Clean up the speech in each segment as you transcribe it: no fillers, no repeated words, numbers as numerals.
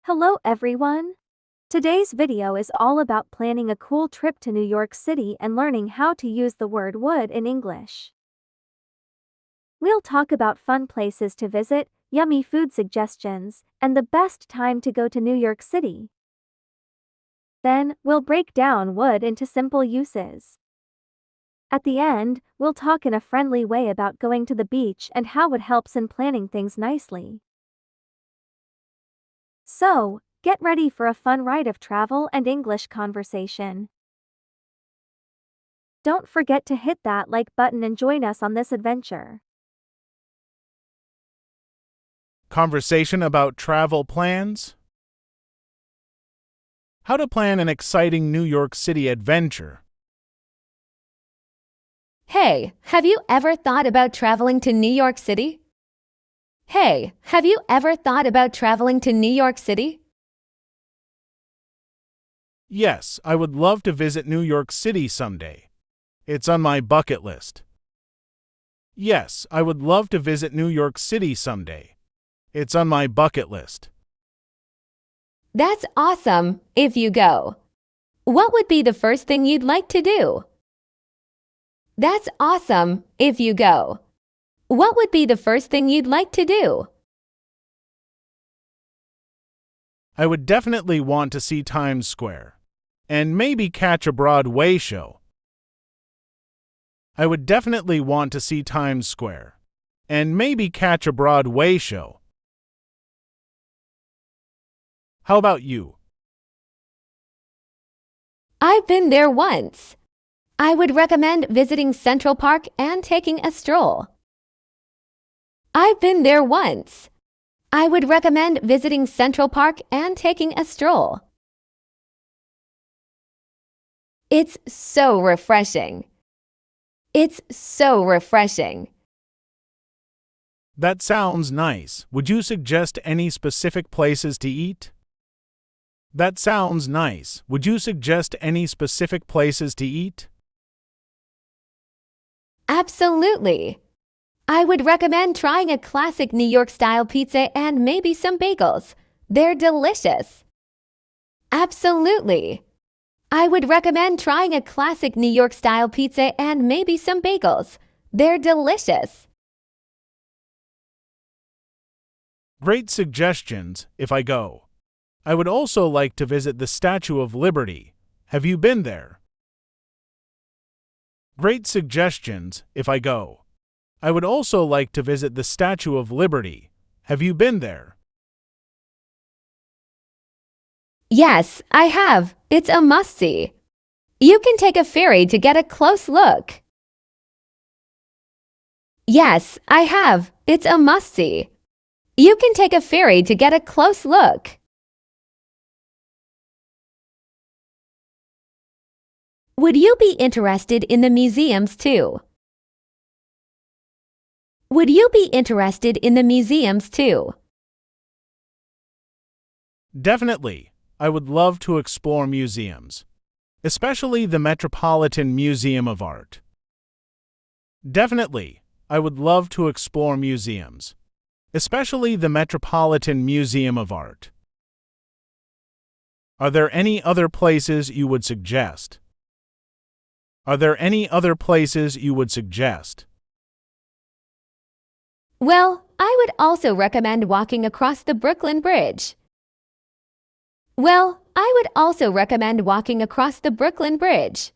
Hello everyone! Today's video is all about planning a cool trip to New York City and learning how to use the word would in English. We'll talk about fun places to visit, yummy food suggestions, and the best time to go to New York City. Then, we'll break down would into simple uses. At the end, we'll talk in a friendly way about going to the beach and how it helps in planning things nicely. So, get ready for a fun ride of travel and English conversation. Don't forget to hit that like button and join us on this adventure. Conversation about travel plans. How to plan an exciting New York City adventure. Hey, have you ever thought about traveling to New York City? Hey, have you ever thought about traveling to New York City? Yes, I would love to visit New York City someday. It's on my bucket list. Yes, I would love to visit New York City someday. It's on my bucket list. That's awesome if you go. What would be the first thing you'd like to do? That's awesome if you go. What would be the first thing you'd like to do? I would definitely want to see Times Square. And maybe catch a Broadway show. I would definitely want to see Times Square. And maybe catch a Broadway show. How about you? I've been there once. I would recommend visiting Central Park and taking a stroll. I've been there once. I would recommend visiting Central Park and taking a stroll. It's so refreshing. It's so refreshing. That sounds nice. Would you suggest any specific places to eat? That sounds nice. Would you suggest any specific places to eat? Absolutely. I would recommend trying a classic New York-style pizza and maybe some bagels. They're delicious. Absolutely. I would recommend trying a classic New York-style pizza and maybe some bagels. They're delicious. Great suggestions if I go. I would also like to visit the Statue of Liberty. Have you been there? Great suggestions if I go. I would also like to visit the Statue of Liberty. Have you been there? Yes, I have. It's a must-see. You can take a ferry to get a close look. Yes, I have. It's a must-see. You can take a ferry to get a close look. Would you be interested in the museums too? Would you be interested in the museums too? Definitely. I would love to explore museums, especially the Metropolitan Museum of Art. Definitely. I would love to explore museums, especially the Metropolitan Museum of Art. Are there any other places you would suggest? Are there any other places you would suggest? Well, I would also recommend walking across the Brooklyn Bridge. Well, I would also recommend walking across the Brooklyn Bridge.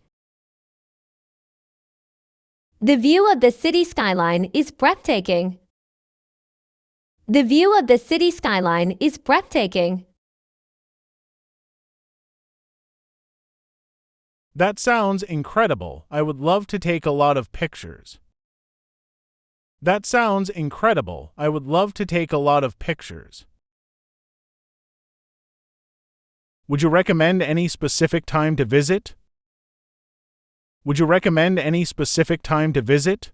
The view of the city skyline is breathtaking. The view of the city skyline is breathtaking. That sounds incredible. I would love to take a lot of pictures. That sounds incredible. I would love to take a lot of pictures. Would you recommend any specific time to visit? Would you recommend any specific time to visit?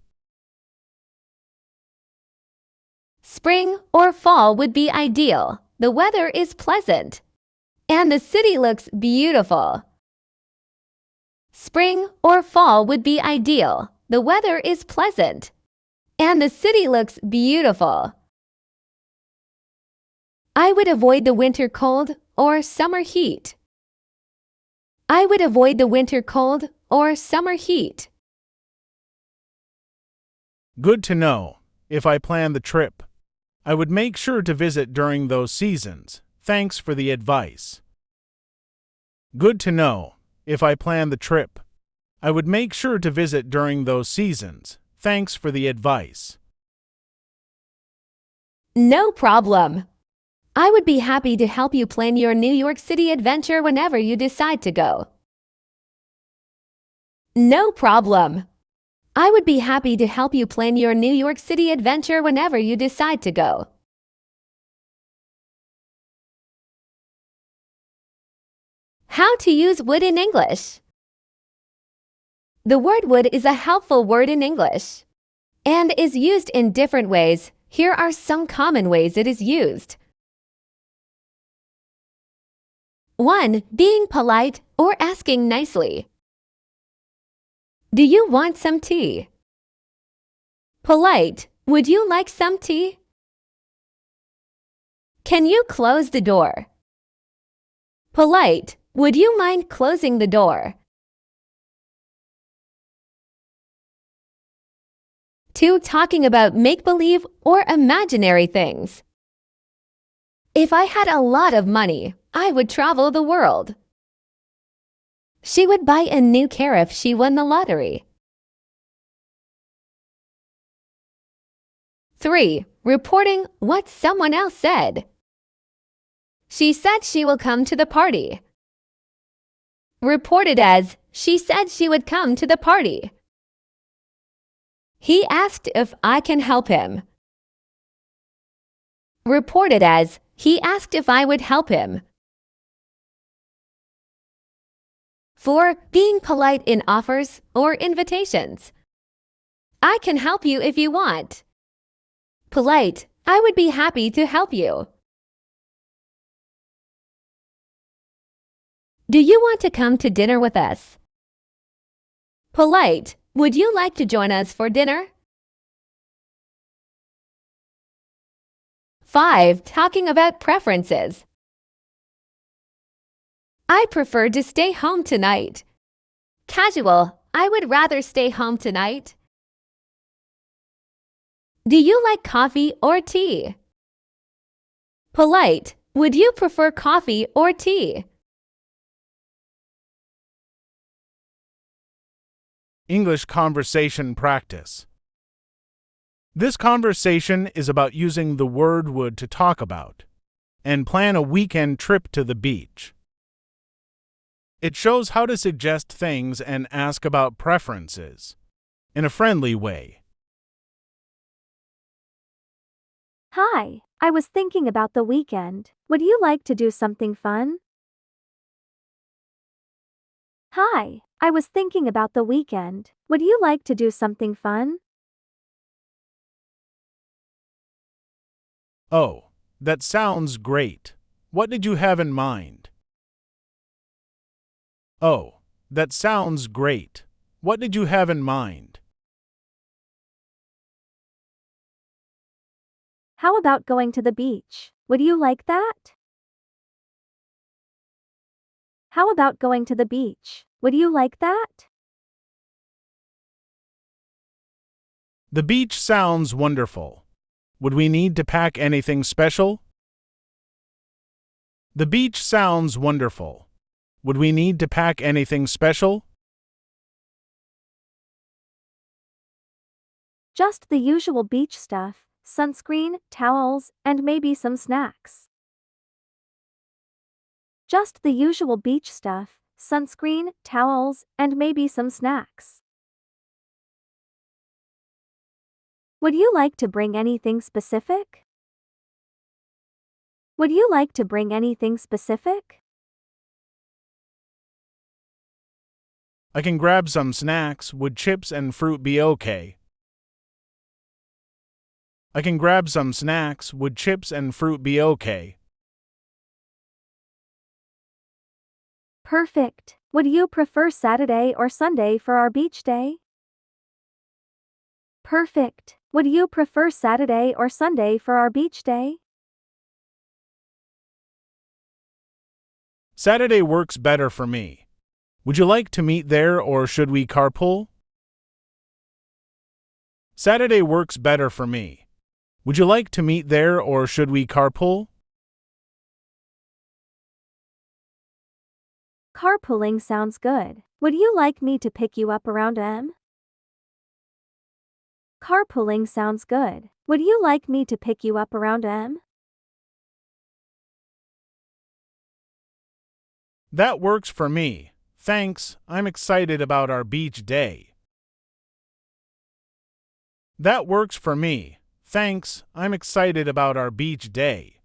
Spring or fall would be ideal. The weather is pleasant. And the city looks beautiful. Spring or fall would be ideal. The weather is pleasant. And the city looks beautiful. I would avoid the winter cold or summer heat. I would avoid the winter cold or summer heat. Good to know. If I plan the trip, I would make sure to visit during those seasons. Thanks for the advice. Good to know. If I plan the trip, I would make sure to visit during those seasons. Thanks for the advice. No problem. I would be happy to help you plan your New York City adventure whenever you decide to go. No problem. I would be happy to help you plan your New York City adventure whenever you decide to go. How to use would in English. The word would is a helpful word in English and is used in different ways. Here are some common ways it is used. 1. Being polite or asking nicely. Do you want some tea? Polite. Would you like some tea? Can you close the door? Polite. Would you mind closing the door? 2. Talking about make-believe or imaginary things. If I had a lot of money, I would travel the world. She would buy a new car if she won the lottery. 3. Reporting what someone else said. She said she will come to the party. Reported as, she said she would come to the party. He asked if I can help him. Reported as, he asked if I would help him. 4. Being polite in offers or invitations. I can help you if you want. Polite. I would be happy to help you. Do you want to come to dinner with us? Polite. Would you like to join us for dinner? 5. Talking about preferences. I prefer to stay home tonight. Casual. I would rather stay home tonight. Do you like coffee or tea? Polite. Would you prefer coffee or tea? English conversation practice. This conversation is about using the word would to talk about and plan a weekend trip to the beach. It shows how to suggest things and ask about preferences in a friendly way. Hi, I was thinking about the weekend. Would you like to do something fun? Hi, I was thinking about the weekend. Would you like to do something fun? Oh, that sounds great. What did you have in mind? Oh, that sounds great. What did you have in mind? How about going to the beach? Would you like that? How about going to the beach? Would you like that? The beach sounds wonderful. Would we need to pack anything special? The beach sounds wonderful. Would we need to pack anything special? Just the usual beach stuff, sunscreen, towels, and maybe some snacks. Just the usual beach stuff, sunscreen, towels, and maybe some snacks. Would you like to bring anything specific? Would you like to bring anything specific? I can grab some snacks. Would chips and fruit be okay? I can grab some snacks. Would chips and fruit be okay? Perfect. Would you prefer Saturday or Sunday for our beach day? Perfect. Would you prefer Saturday or Sunday for our beach day? Saturday works better for me. Would you like to meet there or should we carpool? Saturday works better for me. Would you like to meet there or should we carpool? Carpooling sounds good. Would you like me to pick you up around M? Carpooling sounds good. Would you like me to pick you up around M? That works for me. Thanks, I'm excited about our beach day. That works for me. Thanks, I'm excited about our beach day.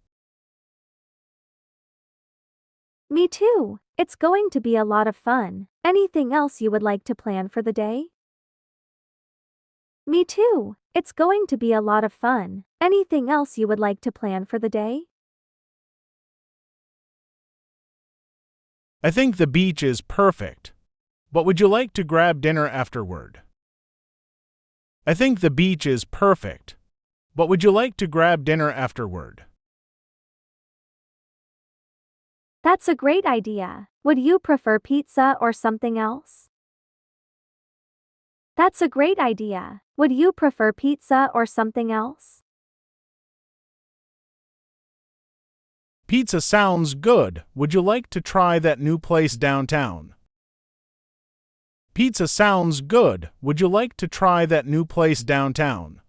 Me too. It's going to be a lot of fun. Anything else you would like to plan for the day? Me too. It's going to be a lot of fun. Anything else you would like to plan for the day? I think the beach is perfect. But would you like to grab dinner afterward? I think the beach is perfect. But would you like to grab dinner afterward? That's a great idea. Would you prefer pizza or something else? That's a great idea. Would you prefer pizza or something else? Pizza sounds good. Would you like to try that new place downtown? Pizza sounds good. Would you like to try that new place downtown?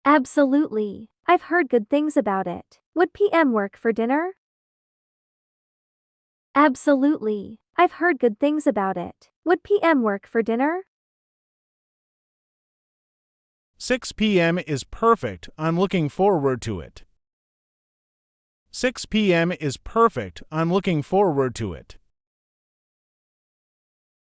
Absolutely. I've heard good things about it. Would PM work for dinner? Absolutely. I've heard good things about it. Would PM work for dinner? 6 p.m. is perfect. I'm looking forward to it. 6 p.m. is perfect. I'm looking forward to it.